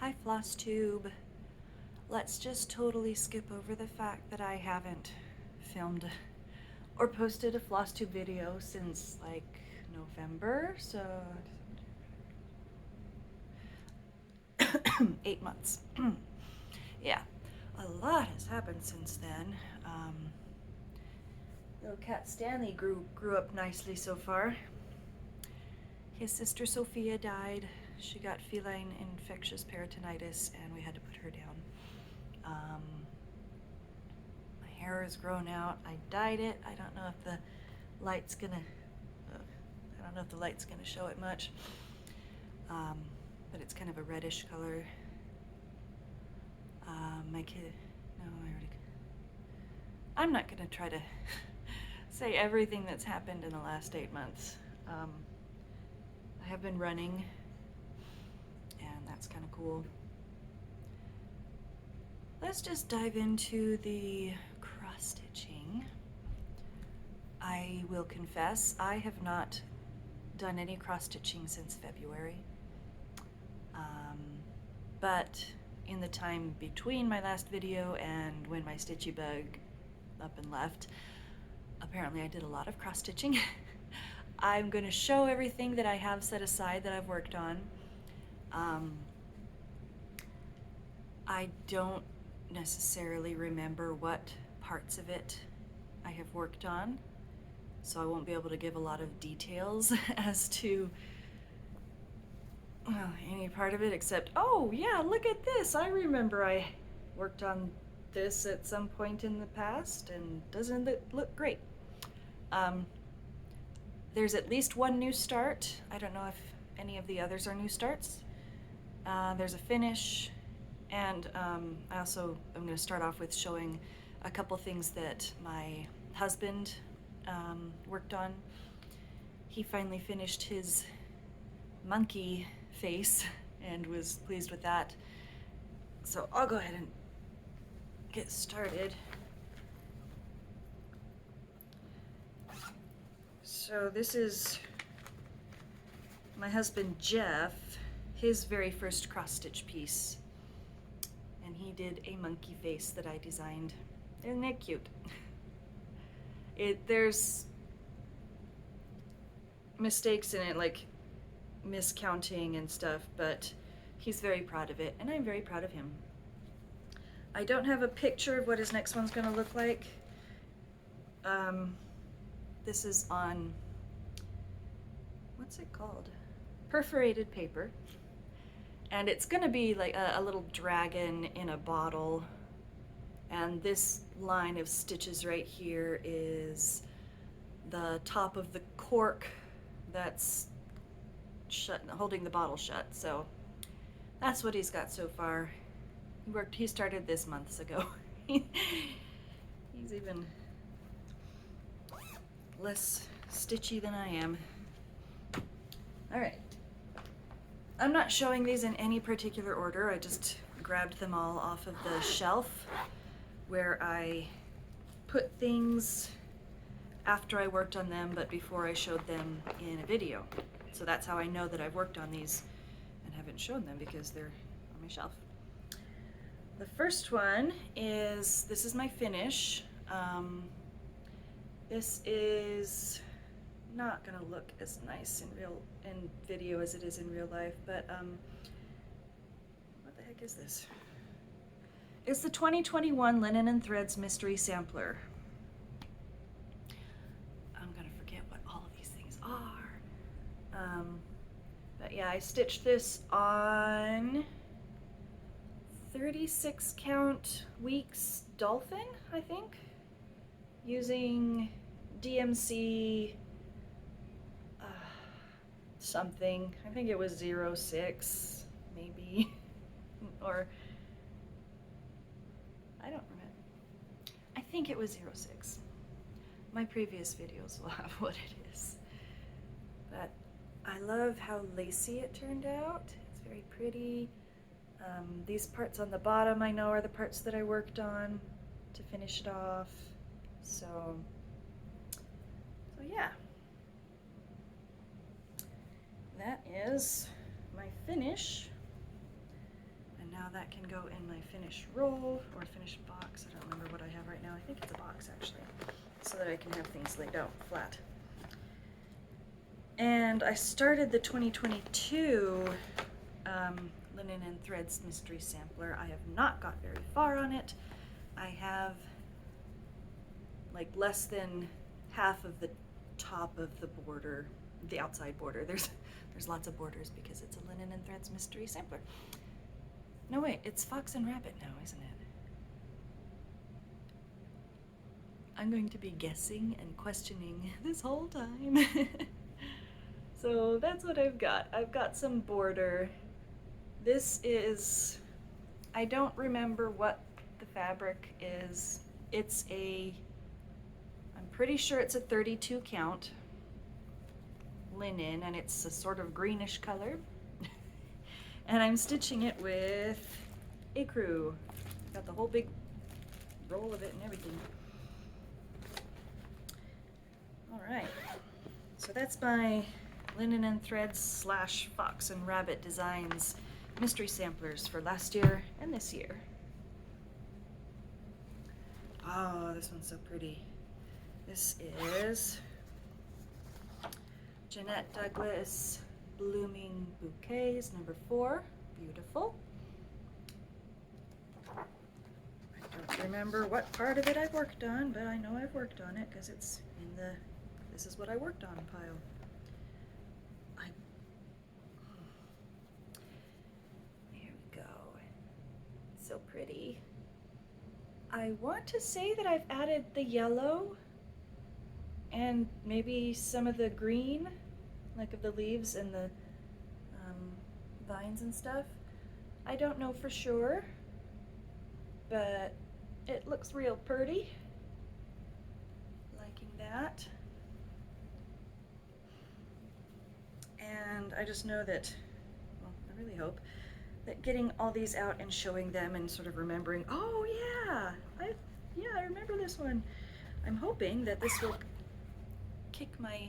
Hi Flosstube. Let's just totally skip over the fact that I haven't filmed or posted a Flosstube video since like November, so 8 months. Yeah, a lot has happened since then. Little cat Stanley grew up nicely so far. His sister Sophia died. She got feline infectious peritonitis and we had to put her down. My hair is grown out. I dyed it. I don't know if the light's gonna show it much. But it's kind of a reddish color. My kid, no, I'm not gonna try to say everything that's happened in the last 8 months. I have been running, and that's kind of cool. Let's just dive into the cross-stitching. I will confess, I have not done any cross-stitching since February. But in the time between my last video and when my stitchy bug up and left, apparently I did a lot of cross-stitching. I'm going to show everything that I have set aside that I've worked on. I don't necessarily remember what parts of it I have worked on, so I won't be able to give a lot of details as to any part of it except, oh yeah, look at this, I remember I worked on this at some point in the past and doesn't it look great. There's at least one new start. I don't know if any of the others are new starts. There's a finish, and I also am going to start off with showing a couple things that my husband worked on. He finally finished his monkey face and was pleased with that. So I'll go ahead and get started. So this is my husband Jeff, his very first cross-stitch piece. And he did a monkey face that I designed. Isn't it cute? There's mistakes in it, like miscounting and stuff, but he's very proud of it, and I'm very proud of him. I don't have a picture of what his next one's gonna look like. This is on, what's it called? Perforated paper. And it's gonna be like a little dragon in a bottle. And this line of stitches right here is the top of the cork that's shut, holding the bottle shut. So that's what he's got so far. He started this months ago. He's even less stitchy than I am. All right. I'm not showing these in any particular order. I just grabbed them all off of the shelf where I put things after I worked on them, but before I showed them in a video. So that's how I know that I've worked on these and haven't shown them, because they're on my shelf. The first one is, this is my finish. This is not gonna look as nice in video as it is in real life, but what the heck is this? It's the 2021 Linen and Threads Mystery Sampler. I'm gonna forget what all of these things are. But yeah, I stitched this on 36 count weeks dolphin, I think, using DMC something. I think it was 06 maybe, or I don't remember. I think it was 06. My previous videos will have what it is. But I love how lacy it turned out. It's very pretty. These parts on the bottom I know are the parts that I worked on to finish it off. So yeah. That is my finish. that can go in my finished roll or finished box. I don't remember what I have right now. I think it's a box actually, so that I can have things laid out flat. And I started the 2022 Linen and Threads Mystery Sampler. I have not got very far on it. I have like less than half of the top of the border, the outside border. There's lots of borders because it's a Linen and Threads Mystery Sampler. No wait, it's Fox and Rabbit now, isn't it? I'm going to be guessing and questioning this whole time. So that's what I've got. I've got some border. This is, I don't remember what the fabric is. It's a, I'm pretty sure it's a 32 count linen, and it's a sort of greenish color. And I'm stitching it with ecru. Got the whole big roll of it and everything. All right, so that's my Linen and Threads / Fox and Rabbit Designs mystery samplers for last year and this year. Oh, this one's so pretty. This is Jeanette Douglas Blooming Bouquets, number 4. Beautiful. I don't remember what part of it I've worked on, but I know I've worked on it because it's in the this is what I worked on pile. Here we go. So pretty. I want to say that I've added the yellow and maybe some of the green, like of the leaves and the vines and stuff. I don't know for sure, but it looks real pretty. Liking that. And I just know that, well, I really hope that getting all these out and showing them and sort of remembering, oh yeah, I remember this one. I'm hoping that this will kick my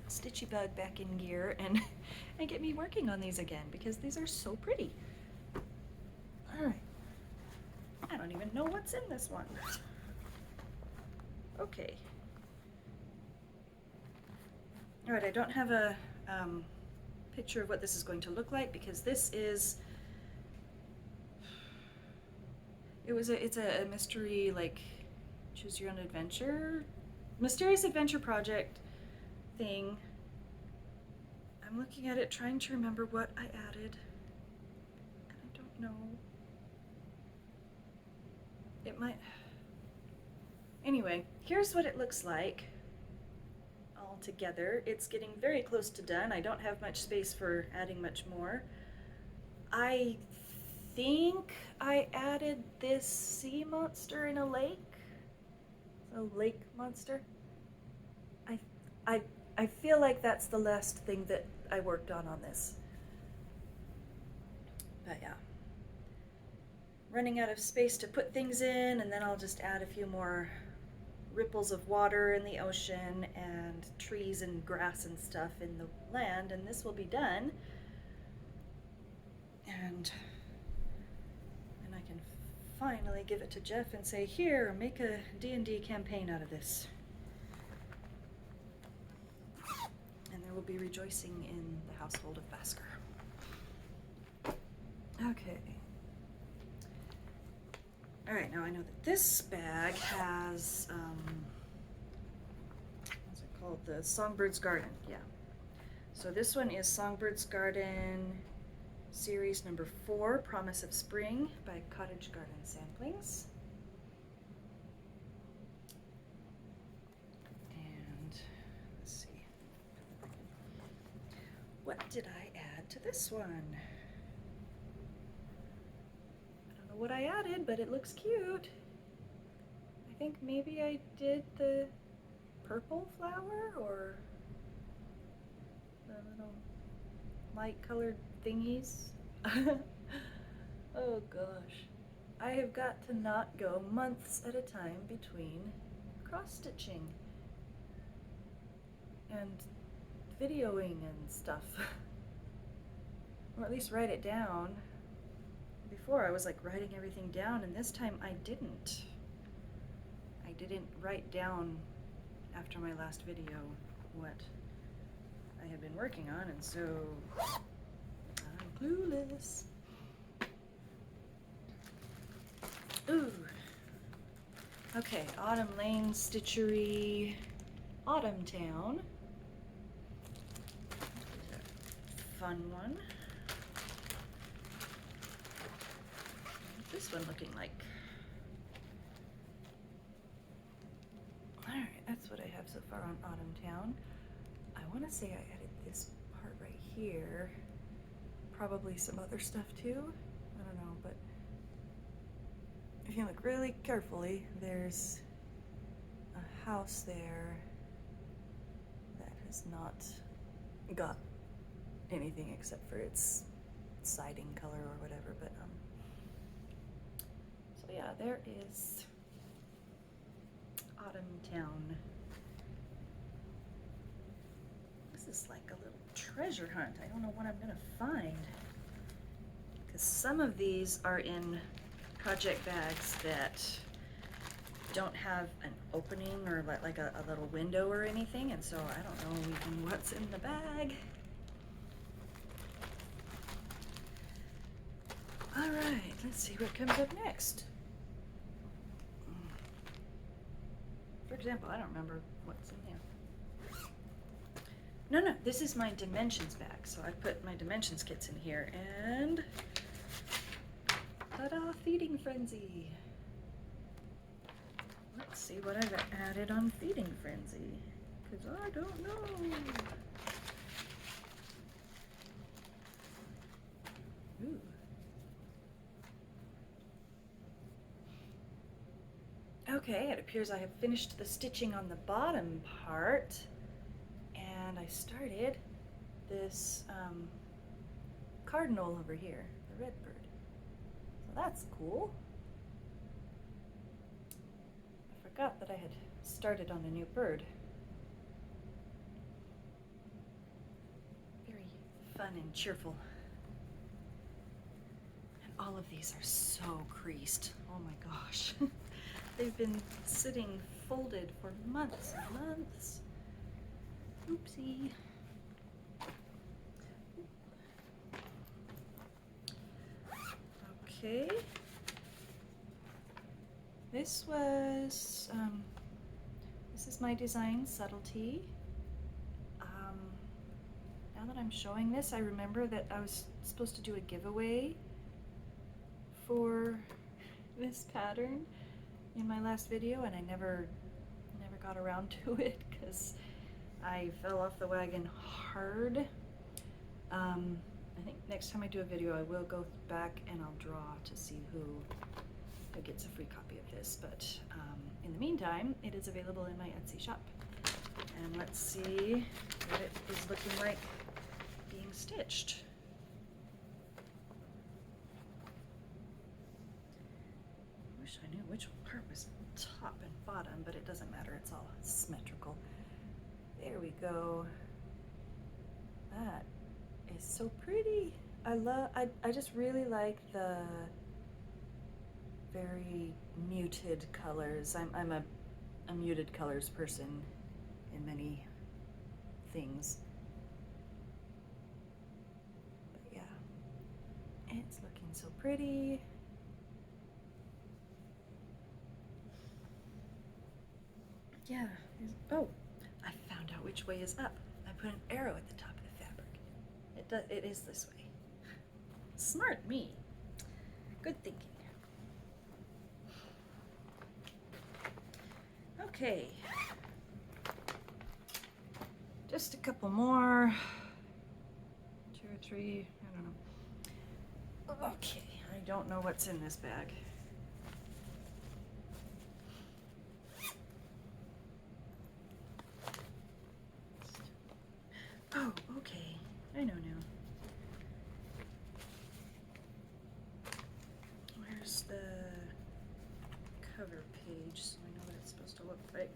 stitchy bug back in gear and get me working on these again, because these are so pretty. All right, I don't even know what's in this one. Okay. All right, I don't have a picture of what this is going to look like because this is, it's a mystery, like choose your own adventure, mysterious adventure project thing. I'm looking at it trying to remember what I added, and I don't know. It might, anyway, here's what it looks like all together. It's getting very close to done. I don't have much space for adding much more. I think I added this sea monster in a lake. A lake monster. I feel like that's the last thing that I worked on this. But yeah. Running out of space to put things in, and then I'll just add a few more ripples of water in the ocean and trees and grass and stuff in the land, and this will be done. And I can finally give it to Jeff and say, here, make a D&D campaign out of this. And there will be rejoicing in the household of Basker. Okay. All right, now I know that this bag has, what's it called? The Songbirds Garden, yeah. So this one is Songbirds Garden series number 4, Promise of Spring by Cottage Garden Samplings. And let's see. What did I add to this one? What I added, but it looks cute. I think maybe I did the purple flower or the little light colored thingies. Oh gosh. I have got to not go months at a time between cross stitching and videoing and stuff. Or at least write it down. before I was like writing everything down, and this time I didn't. I didn't write down after my last video what I had been working on, and so I'm clueless. Ooh. Okay, Autumn Lane Stitchery, Autumntown. Fun one. What's this one looking like? Alright, that's what I have so far on Autumntown. I want to say I added this part right here. Probably some other stuff too. I don't know, but if you look really carefully, there's a house there that has not got anything except for its siding color or whatever, but so yeah, there is Autumntown. This is like a little treasure hunt. I don't know what I'm gonna find, because some of these are in project bags that don't have an opening or like a little window or anything, and so I don't know even what's in the bag. All right, let's see what comes up next. For example, I don't remember what's in there. No, this is my dimensions bag, so I put my dimensions kits in here, and ta-da, Feeding Frenzy. Let's see what I've added on Feeding Frenzy, because I don't know. Ooh. Okay, it appears I have finished the stitching on the bottom part, and I started this cardinal over here, the red bird. So that's cool. I forgot that I had started on a new bird. Very fun and cheerful. And all of these are so creased. Oh my gosh. They've been sitting folded for months and months. Oopsie. Okay. This was, this is my design, Subtlety. Now that I'm showing this, I remember that I was supposed to do a giveaway for this pattern in my last video, and I never got around to it because I fell off the wagon hard. I think next time I do a video, I will go back and I'll draw to see who gets a free copy of this, but in the meantime, it is available in my Etsy shop. And let's see what it is looking like being stitched. I wish I knew which part was top and bottom, but it doesn't matter, it's all symmetrical. There we go. That is so pretty. I just really like the very muted colors. I'm a muted colors person in many things. But yeah, it's looking so pretty. Yeah, oh, I found out which way is up. I put an arrow at the top of the fabric. It is this way. Smart me. Good thinking. Okay. Just a couple more. 2 or 3, I don't know. Okay, I don't know what's in this bag. Oh, okay. I know now. Where's the cover page so I know what it's supposed to look like?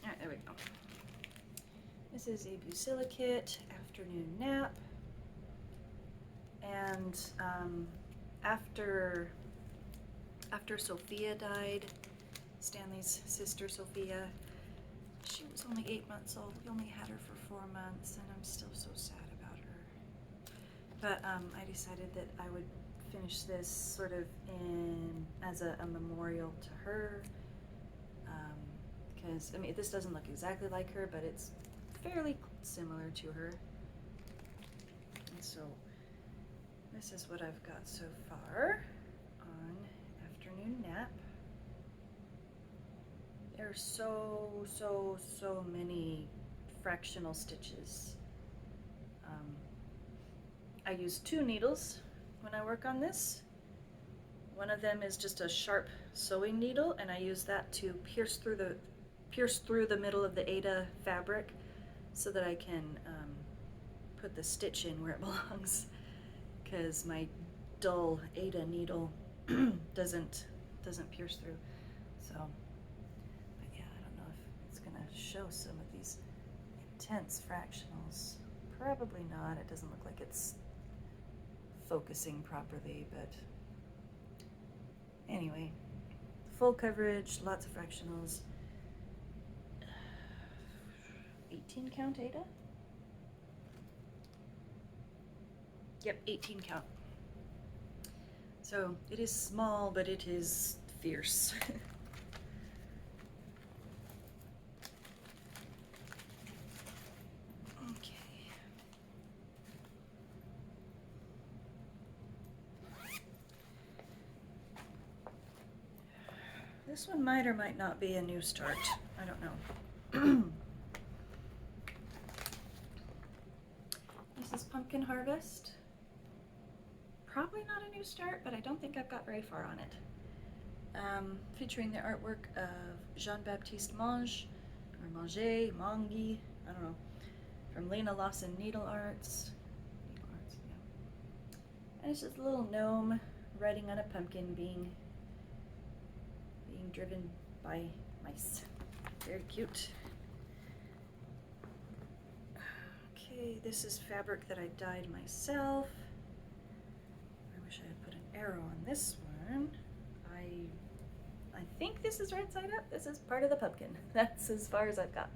Alright, there we go. This is a Busilicate afternoon nap. And after Sophia died, Stanley's sister Sophia, she was only 8 months old. We only had her for 4 months, and I'm still so sad about her. But I decided that I would finish this sort of as a memorial to her, because I mean, this doesn't look exactly like her, but it's fairly similar to her. And so this is what I've got so far on Afternoon Nap. There are so many fractional stitches. I use 2 needles when I work on this. One of them is just a sharp sewing needle, and I use that to pierce through the middle of the Aida fabric so that I can put the stitch in where it belongs, because my dull Aida needle doesn't pierce through. So, but yeah, I don't know if it's gonna show some of these intense fractionals. Probably not. It doesn't look like it's focusing properly, but anyway, full coverage, lots of fractionals. 18 count Aida? Yep, 18 count. So it is small, but it is fierce. Okay. This one might or might not be a new start. I don't know. This is Pumpkin Harvest. Probably not a new start, but I don't think I've got very far on it. Featuring the artwork of Jean-Baptiste Mange, or Manger, Mangi, I don't know, from Lena Lawson Needle Arts. Yeah. And it's just a little gnome riding on a pumpkin being driven by mice. Very cute. Okay, this is fabric that I dyed myself. I wish I had put an arrow on this one. I think this is right side up. This is part of the pumpkin. That's as far as I've got.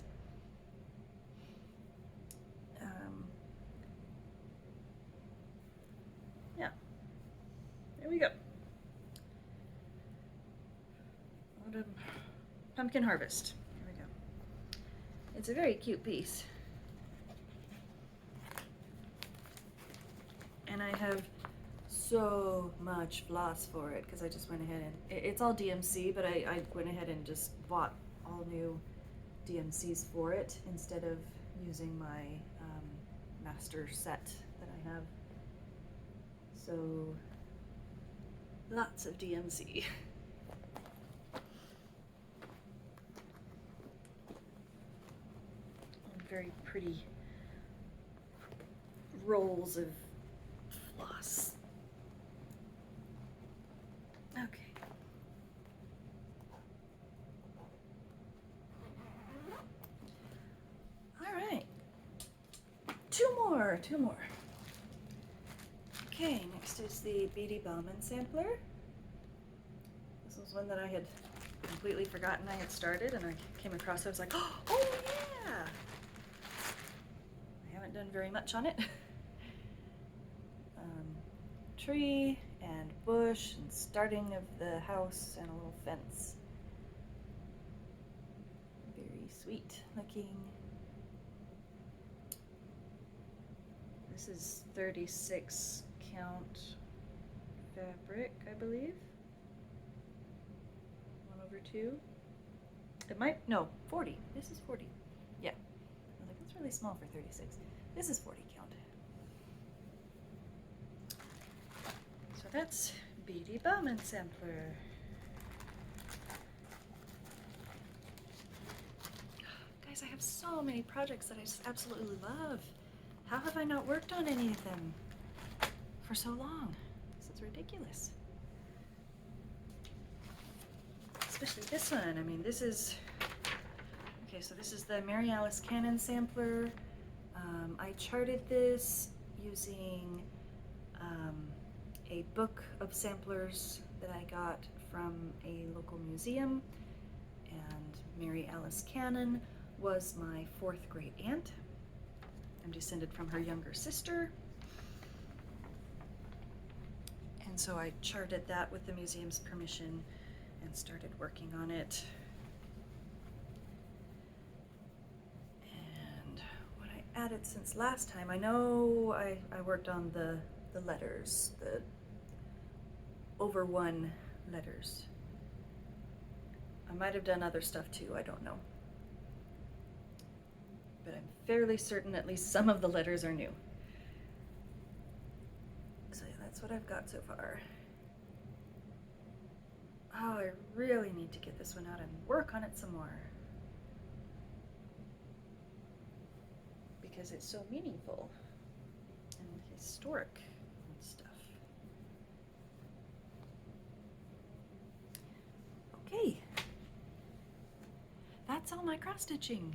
Yeah, there we go. Pumpkin Harvest. Here we go. It's a very cute piece. And I have so much floss for it because I just went ahead and it's all DMC, but I went ahead and just bought all new DMCs for it instead of using my master set that I have. So lots of DMC. And very pretty rolls of floss. Okay. All right. Two more. Okay, next is the Beady Bauman sampler. This was one that I had completely forgotten I had started, and I came across it. I was like, oh yeah! I haven't done very much on it. Tree and bush and starting of the house and a little fence. Very sweet looking. This is 36 count fabric, I believe. 1/2. It might, no, 40. This is 40. Yeah. I was like, that's really small for 36. This is 40 count. So that's Beady Bauman sampler. Guys, I have so many projects that I just absolutely love. How have I not worked on any of them for so long? This is ridiculous. Especially this one. I mean, this is, okay, so this is the Mary Alice Cannon sampler. I charted this using a book of samplers that I got from a local museum, and Mary Alice Cannon was my 4th great aunt. I'm descended from her younger sister. And so I charted that with the museum's permission and started working on it. And what I added since last time, I know I worked on the letters, the over 1 letters. I might have done other stuff too, I don't know. But I'm fairly certain at least some of the letters are new. So yeah, that's what I've got so far. Oh, I really need to get this one out and work on it some more. Because it's so meaningful and historic and stuff. Okay. That's all my cross stitching.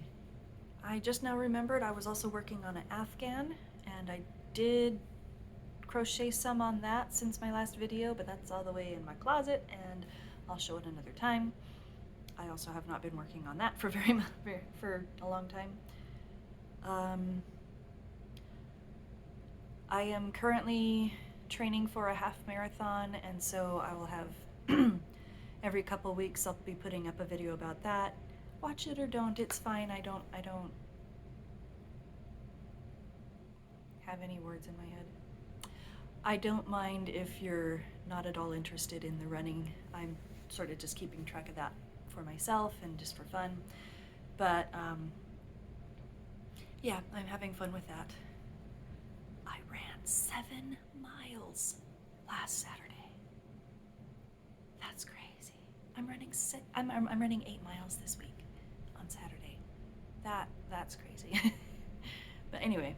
I just now remembered I was also working on an afghan, and I did crochet some on that since my last video, but that's all the way in my closet and I'll show it another time. I also have not been working on that for for a long time. I am currently training for a half marathon, and so I will have every couple weeks I'll be putting up a video about that. Watch it or don't, it's fine. I don't have any words in my head. I don't mind if you're not at all interested in the running. I'm sort of just keeping track of that for myself and just for fun. But yeah, I'm having fun with that. I ran 7 miles last Saturday. That's crazy. I'm running 8 miles this week on Saturday. That's crazy. But anyway,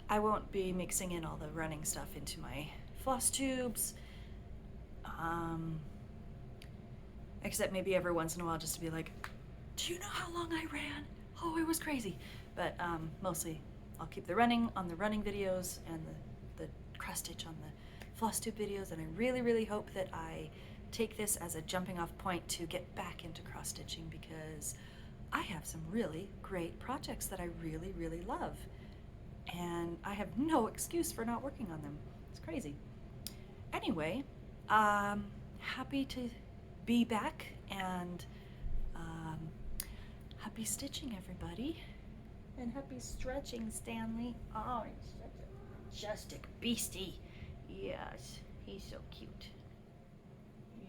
I won't be mixing in all the running stuff into my floss tubes, except maybe every once in a while just to be like, do you know how long I ran? Oh, it was crazy. But mostly I'll keep the running on the running videos and the cross stitch on the floss tube videos, and I really, really hope that I take this as a jumping off point to get back into cross stitching, because I have some really great projects that I really, really love. And I have no excuse for not working on them. It's crazy. Anyway, happy to be back, and happy stitching, everybody. And happy stretching, Stanley. Oh, he's such a majestic beastie. Yes, he's so cute.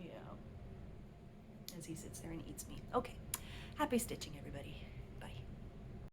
Yeah. As he sits there and eats me. Okay, happy stitching, everybody.